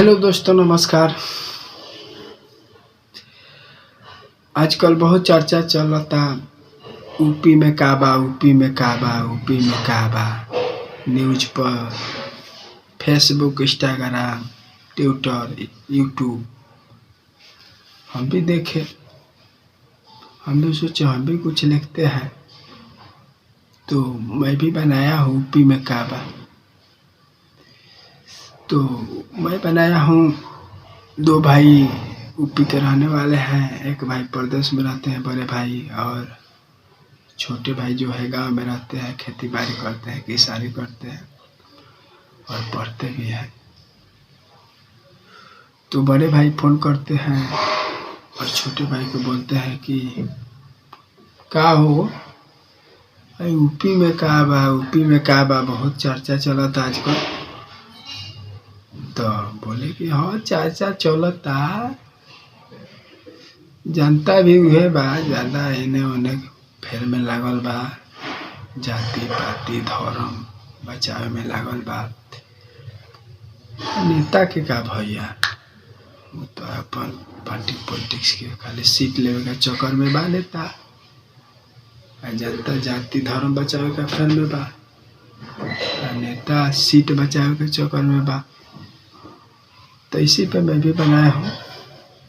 Hello दोस्तों, नमस्कार। आजकल बहुत चर्चा चलता यूपी में का बा, यूपी में का बा, यूपी में का बा। न्यूज पर, फेसबुक, इंस्टाग्राम, ट्विटर, यूट्यूब। हम भी देखे, हम भी सोचे हम भी कुछ लिखते हैं, तो मैं भी बनाया हूँ यूपी में का बा। तो मैं बनाया हूँ। दो भाई यूपी के रहने वाले हैं। एक भाई प्रदेश में रहते हैं, बड़े भाई, और छोटे भाई जो है गांव में रहते हैं, खेती बाड़ी करते हैं, किसानी करते हैं और पढ़ते भी हैं। तो बड़े भाई फोन करते हैं और छोटे भाई को बोलते हैं कि का हो, यूपी में का बा, यूपी में का बा, बहुत चर्चा चलता आजकल। तो बोले कि हाँ, चर्चा चलता, जनता भी उहे बा, ज्यादा एने ओने फेर में लागल बा, जाति पाति धर्म बचावे में लागल बा। नेता के का भैया, वो तो अपन पार्टी पॉलिटिक्स के खाली सीट लेवे का चक्कर में बा नेता। जनता जाति धर्म बचावे का फेर में बा, नेता सीट बचावे के चक्कर में बा। तो इसी पे मैं भी बनाया हूँ।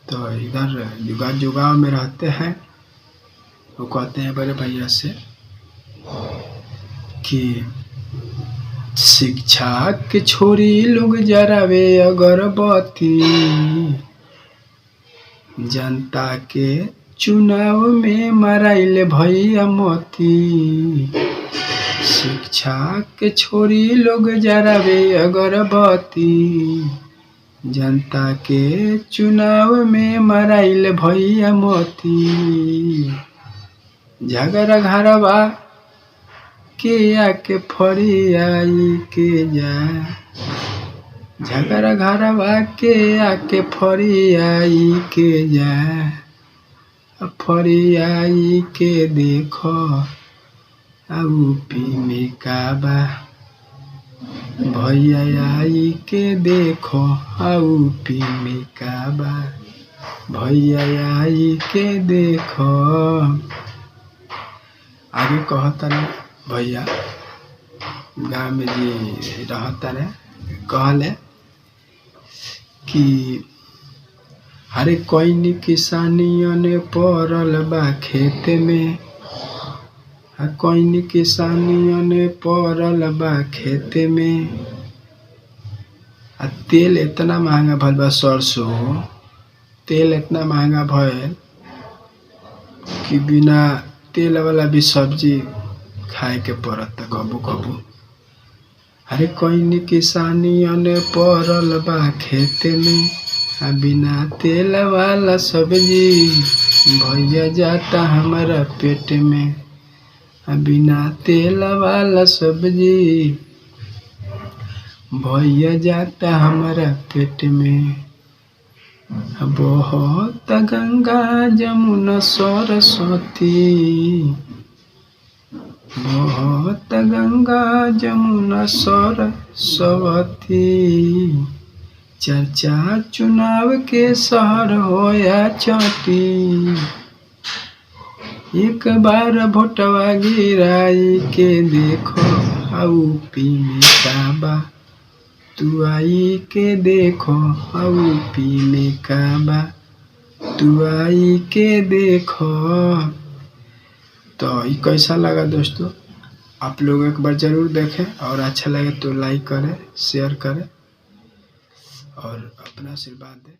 तो इधर जुगाव में रहते हैं, वो कहते हैं बड़े भैया से कि शिक्षा के छोरी लोग जरावे अगरबत्ती, जनता के चुनाव में मराइले भैया मोती। शिक्षा के छोरी लोग जरावे अगरबत्ती, जनता के चुनाव में मराइल भैया मोती। झगड़ा घरवा के आके फरियाई के जा, झगड़ा घरवा के आके फरियाई के जा, फरियाई के देखो यूपी में का बा, भैया आई के देखो यूपी में का बा, भैया आई के देखो। आगे कहता रहे भैया, गाँव में जी रहता रहे, कहले कि हरे कोई किसानियन पड़ल बा खेत में, कोई किसानियन पड़ल बा खेत में। तेल इतना महंगा भइल बा, सरसों तेल इतना महंगा भइल कि बिना तेल वाला भी सब्जी खाए के पड़ता कबू कबू। अरे कोई किसानियन पड़ल बा खेत में, बिना तेल वाला सब्जी भैया जाता हमारा पेट में, बिना तेल वाला सब्जी भैया जाता हमारा पेट में। बहुत गंगा जमुना सरस्वती, बहुत गंगा जमुना सरस्वती। चर्चा चुनाव के शहर हो या चोटी, एक बार भोटवा गिराई के देखो यूपी में का बा, तू आई के देखो यूपी में का बा, तू आई के देखो। तो ये कैसा लगा दोस्तों, आप लोग एक बार जरूर देखें, और अच्छा लगे तो लाइक करें, शेयर करें और अपना आशीर्वाद दें।